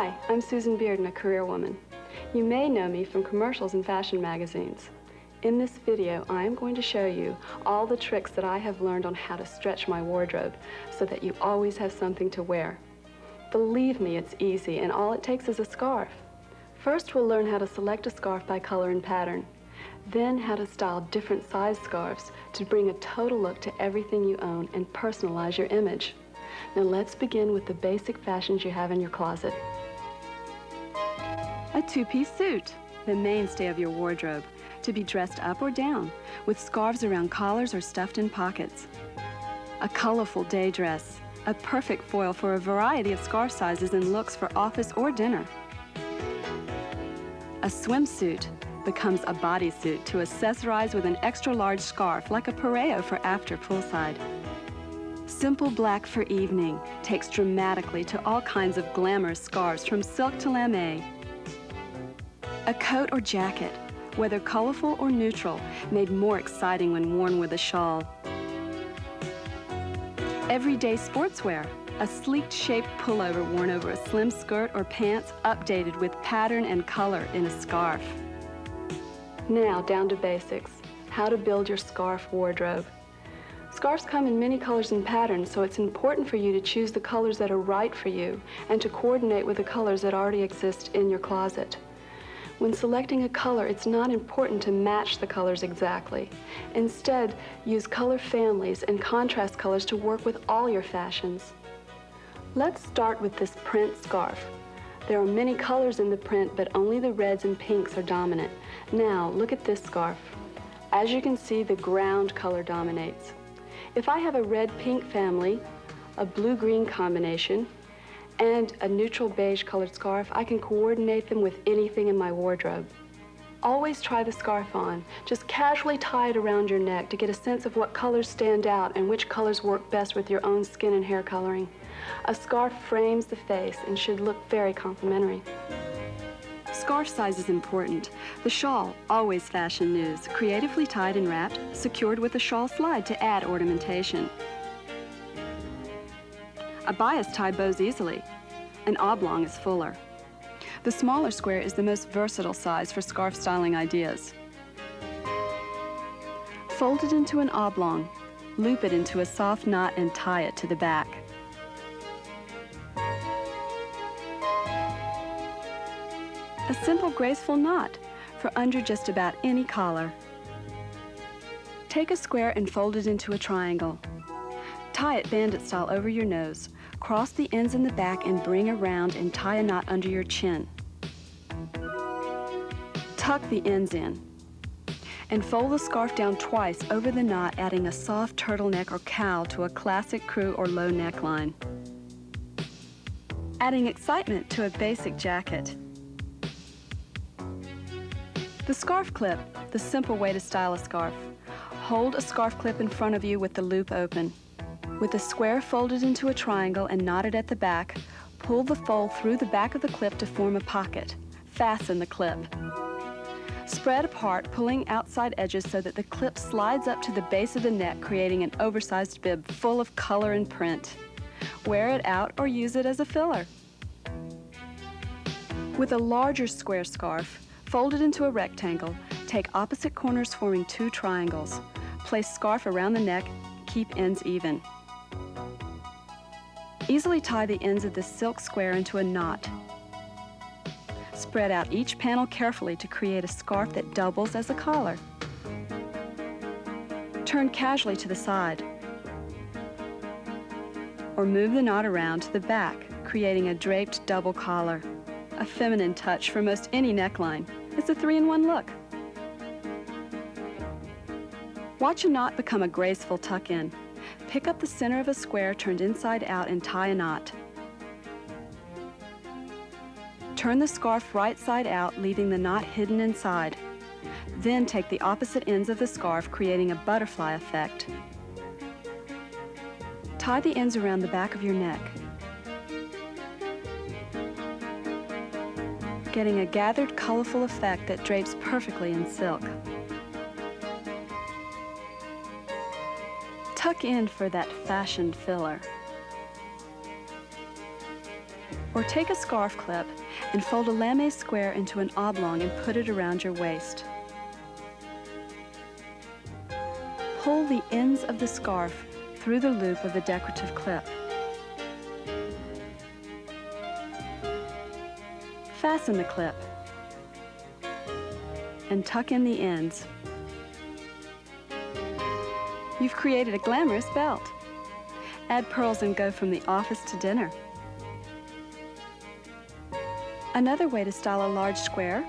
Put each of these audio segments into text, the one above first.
Hi, I'm Susan Bearden, a career woman. You may know me from commercials and fashion magazines. In this video, I am going to show you all the tricks that I have learned on how to stretch my wardrobe so that you always have something to wear. Believe me, it's easy, and all it takes is a scarf. First, we'll learn how to select a scarf by color and pattern. Then, how to style different size scarves to bring a total look to everything you own and personalize your image. Now let's begin with the basic fashions you have in your closet. A two-piece suit, the mainstay of your wardrobe, to be dressed up or down, with scarves around collars or stuffed in pockets. A colorful day dress, a perfect foil for a variety of scarf sizes and looks for office or dinner. A swimsuit becomes a bodysuit to accessorize with an extra-large scarf like a pareo for after poolside. Simple black for evening takes dramatically to all kinds of glamorous scarves from silk to lame. A coat or jacket, whether colorful or neutral, made more exciting when worn with a shawl. Everyday sportswear, a sleek-shaped pullover worn over a slim skirt or pants updated with pattern and color in a scarf. Now, down to basics, how to build your scarf wardrobe. Scarves come in many colors and patterns, so it's important for you to choose the colors that are right for you and to coordinate with the colors that already exist in your closet. When selecting a color, it's not important to match the colors exactly. Instead, use color families and contrast colors to work with all your fashions. Let's start with this print scarf. There are many colors in the print, but only the reds and pinks are dominant. Now, look at this scarf. As you can see, the ground color dominates. If I have a red-pink family, a blue-green combination, and a neutral beige colored scarf, I can coordinate them with anything in my wardrobe. Always try the scarf on. Just casually tie it around your neck to get a sense of what colors stand out and which colors work best with your own skin and hair coloring. A scarf frames the face and should look very complimentary. Scarf size is important. The shawl, always fashion news, creatively tied and wrapped, secured with a shawl slide to add ornamentation. A bias tie bows easily. An oblong is fuller. The smaller square is the most versatile size for scarf styling ideas. Fold it into an oblong, loop it into a soft knot and tie it to the back. A simple, graceful knot for under just about any collar. Take a square and fold it into a triangle. Tie it bandit style over your nose. Cross the ends in the back and bring around and tie a knot under your chin. Tuck the ends in. And fold the scarf down twice over the knot, adding a soft turtleneck or cowl to a classic crew or low neckline. Adding excitement to a basic jacket. The scarf clip, the simple way to style a scarf. Hold a scarf clip in front of you with the loop open. With the square folded into a triangle and knotted at the back, pull the fold through the back of the clip to form a pocket. Fasten the clip. Spread apart, pulling outside edges so that the clip slides up to the base of the neck, creating an oversized bib full of color and print. Wear it out or use it as a filler. With a larger square scarf, fold it into a rectangle. Take opposite corners forming two triangles. Place scarf around the neck, keep ends even. Easily tie the ends of the silk square into a knot. Spread out each panel carefully to create a scarf that doubles as a collar. Turn casually to the side. Or move the knot around to the back, creating a draped double collar. A feminine touch for most any neckline. It's a 3-in-1 look. Watch a knot become a graceful tuck-in. Pick up the center of a square turned inside out and tie a knot. Turn the scarf right side out, leaving the knot hidden inside. Then take the opposite ends of the scarf, creating a butterfly effect. Tie the ends around the back of your neck, getting a gathered, colorful effect that drapes perfectly in silk. Tuck in for that fashion filler. Or take a scarf clip and fold a lame square into an oblong and put it around your waist. Pull the ends of the scarf through the loop of the decorative clip. Fasten the clip and tuck in the ends. You've created a glamorous belt. Add pearls and go from the office to dinner. Another way to style a large square,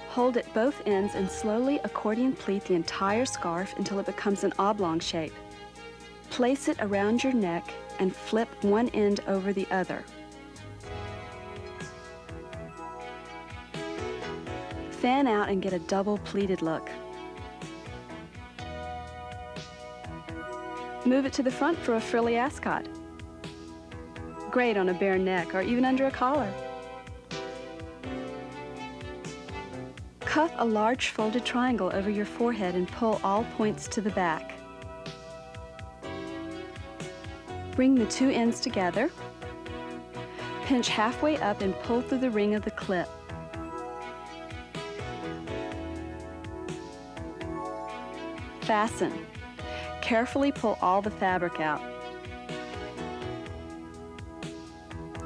hold at both ends and slowly accordion pleat the entire scarf until it becomes an oblong shape. Place it around your neck and flip one end over the other. Fan out and get a double pleated look. Move it to the front for a frilly ascot. Great on a bare neck or even under a collar. Cuff a large folded triangle over your forehead and pull all points to the back. Bring the two ends together. Pinch halfway up and pull through the ring of the clip. Fasten. Carefully pull all the fabric out.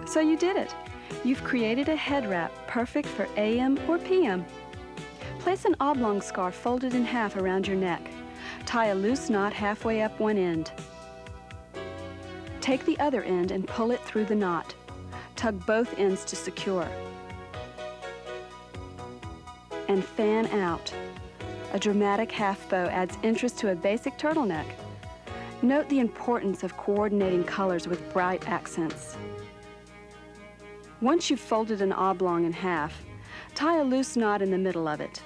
So you did it. You've created a head wrap perfect for AM or PM. Place an oblong scarf folded in half around your neck. Tie a loose knot halfway up one end. Take the other end and pull it through the knot. Tug both ends to secure. And fan out. A dramatic half bow adds interest to a basic turtleneck. Note the importance of coordinating colors with bright accents. Once you've folded an oblong in half, tie a loose knot in the middle of it.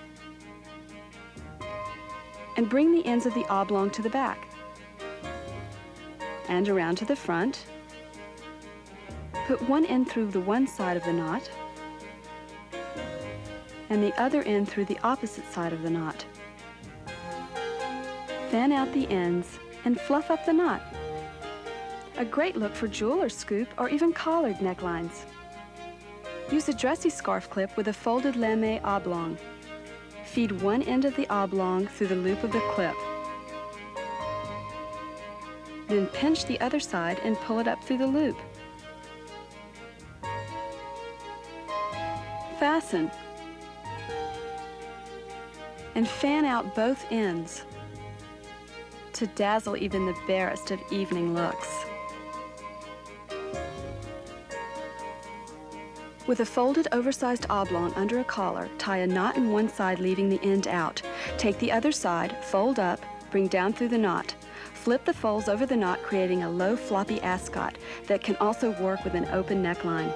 And bring the ends of the oblong to the back. And around to the front. Put one end through the one side of the knot, and the other end through the opposite side of the knot. Fan out the ends and fluff up the knot. A great look for jeweler's scoop or even collared necklines. Use a dressy scarf clip with a folded lame oblong. Feed one end of the oblong through the loop of the clip. Then pinch the other side and pull it up through the loop. Fasten. And fan out both ends to dazzle even the barest of evening looks. With a folded oversized oblong under a collar, tie a knot in one side leaving the end out. Take the other side, fold up, bring down through the knot. Flip the folds over the knot, creating a low floppy ascot that can also work with an open neckline.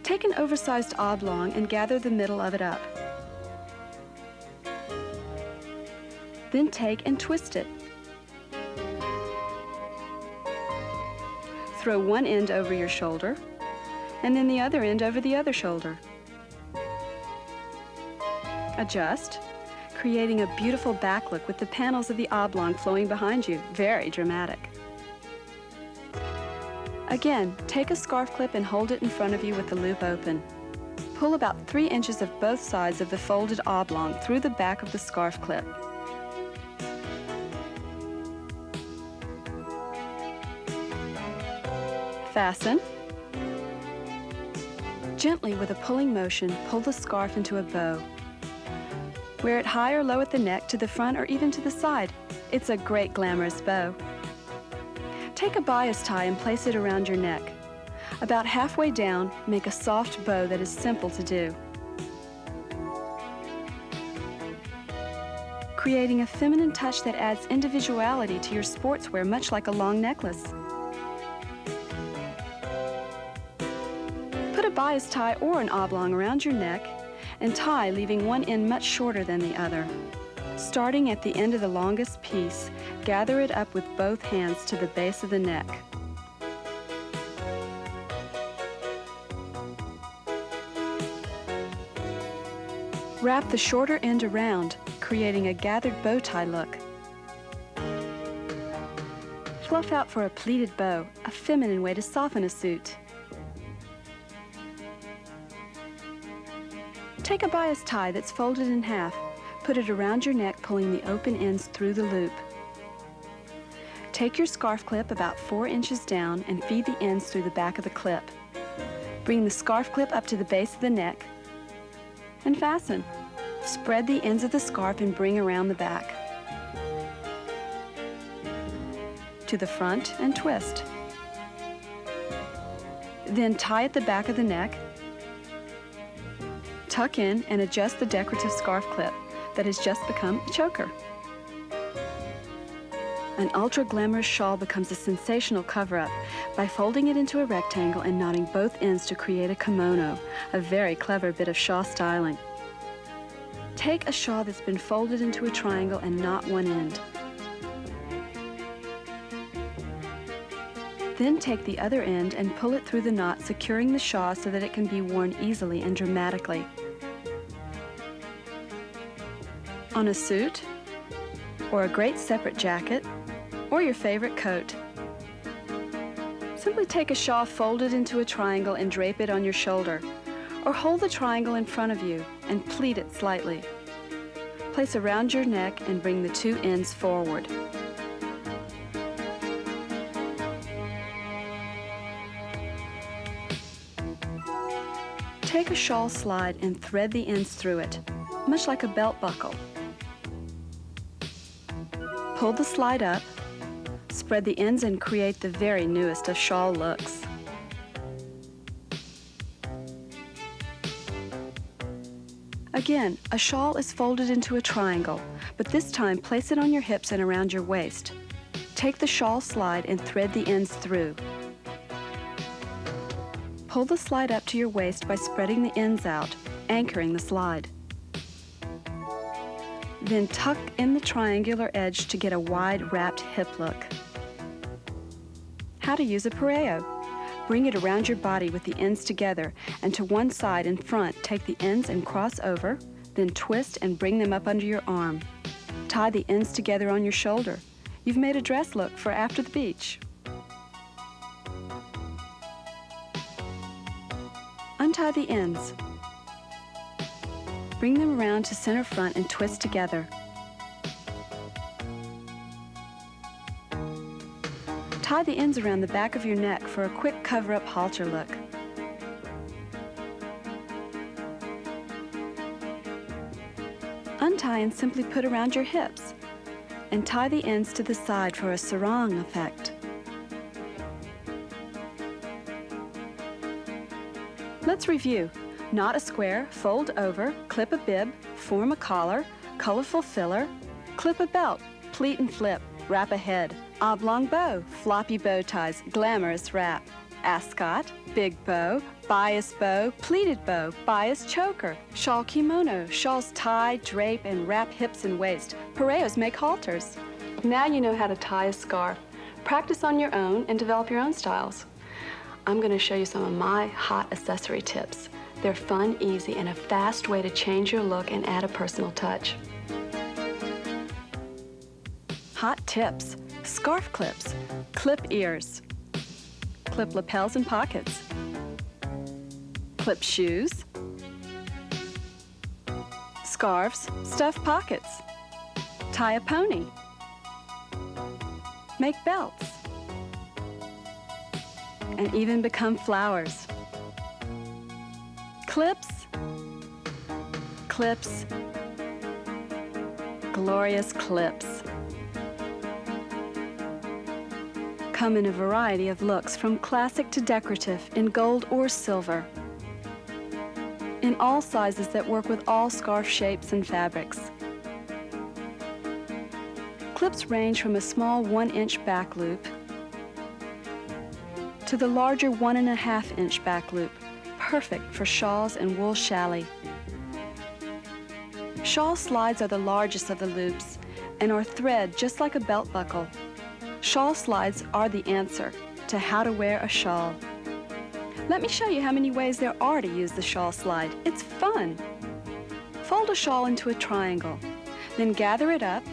Take an oversized oblong and gather the middle of it up. Then take and twist it. Throw one end over your shoulder, and then the other end over the other shoulder. Adjust, creating a beautiful back look with the panels of the oblong flowing behind you. Very dramatic. Again, take a scarf clip and hold it in front of you with the loop open. Pull about 3 inches of both sides of the folded oblong through the back of the scarf clip. Fasten. Gently, with a pulling motion, pull the scarf into a bow. Wear it high or low at the neck, to the front, or even to the side. It's a great glamorous bow. Take a bias tie and place it around your neck. About halfway down, make a soft bow that is simple to do, creating a feminine touch that adds individuality to your sportswear, much like a long necklace. Put a bias tie or an oblong around your neck and tie, leaving one end much shorter than the other. Starting at the end of the longest piece, gather it up with both hands to the base of the neck. Wrap the shorter end around, creating a gathered bow tie look. Fluff out for a pleated bow, a feminine way to soften a suit. Take a bias tie that's folded in half. Put it around your neck, pulling the open ends through the loop. Take your scarf clip about 4 inches down and feed the ends through the back of the clip. Bring the scarf clip up to the base of the neck and fasten. Spread the ends of the scarf and bring around the back to the front and twist. Then tie at the back of the neck, tuck in and adjust the decorative scarf clip that has just become a choker. An ultra-glamorous shawl becomes a sensational cover-up by folding it into a rectangle and knotting both ends to create a kimono, a very clever bit of shawl styling. Take a shawl that's been folded into a triangle and knot one end. Then take the other end and pull it through the knot, securing the shawl so that it can be worn easily and dramatically. On a suit, or a great separate jacket, or your favorite coat. Simply take a shawl folded into a triangle and drape it on your shoulder, or hold the triangle in front of you and pleat it slightly. Place around your neck and bring the two ends forward. Take a shawl slide and thread the ends through it, much like a belt buckle. Pull the slide up, spread the ends and create the very newest of shawl looks. Again, a shawl is folded into a triangle, but this time place it on your hips and around your waist. Take the shawl slide and thread the ends through. Pull the slide up to your waist by spreading the ends out, anchoring the slide. Then tuck in the triangular edge to get a wide wrapped hip look. How to use a pareo. Bring it around your body with the ends together, and to one side in front, take the ends and cross over, then twist and bring them up under your arm. Tie the ends together on your shoulder. You've made a dress look for after the beach. Untie the ends. Bring them around to center front and twist together. Tie the ends around the back of your neck for a quick cover-up halter look. Untie and simply put around your hips, and tie the ends to the side for a sarong effect. Let's review. Knot a square, fold over, clip a bib, form a collar, colorful filler, clip a belt, pleat and flip, wrap a head, oblong bow, floppy bow ties, glamorous wrap, ascot, big bow, bias bow, pleated bow, bias choker, shawl kimono, shawls tie, drape, and wrap hips and waist. Pareos make halters. Now you know how to tie a scarf. Practice on your own and develop your own styles. I'm going to show you some of my hot accessory tips. They're fun, easy, and a fast way to change your look and add a personal touch. Hot tips. Scarf clips, clip ears, clip lapels and pockets, clip shoes, scarves, stuff pockets, tie a pony, make belts, and even become flowers. Clips, clips, glorious clips. Come in a variety of looks, from classic to decorative, in gold or silver. In all sizes that work with all scarf shapes and fabrics. Clips range from a small 1-inch back loop to the larger 1.5-inch back loop, perfect for shawls and wool challis. Shawl slides are the largest of the loops and are thread just like a belt buckle. Shawl slides are the answer to how to wear a shawl. Let me show you how many ways there are to use the shawl slide. It's fun. Fold a shawl into a triangle, then gather it up,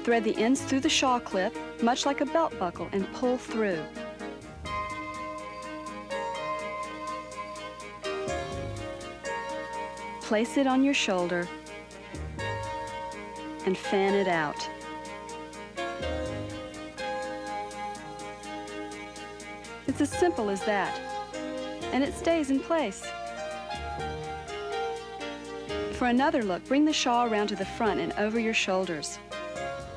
thread the ends through the shawl clip, much like a belt buckle, and pull through. Place it on your shoulder and fan it out. It's as simple as that, and it stays in place. For another look, bring the shawl around to the front and over your shoulders.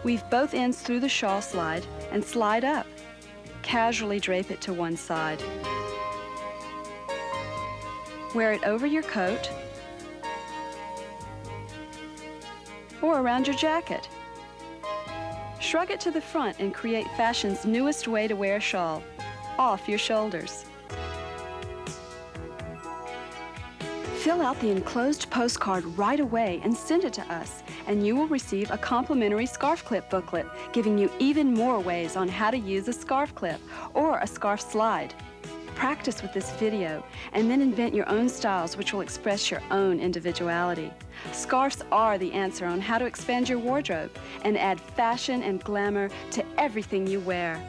Weave both ends through the shawl slide and slide up. Casually drape it to one side. Wear it over your coat or around your jacket. Shrug it to the front and create fashion's newest way to wear a shawl, off your shoulders. Fill out the enclosed postcard right away and send it to us, and you will receive a complimentary scarf clip booklet giving you even more ways on how to use a scarf clip or a scarf slide. Practice with this video and then invent your own styles which will express your own individuality. Scarves are the answer on how to expand your wardrobe and add fashion and glamour to everything you wear.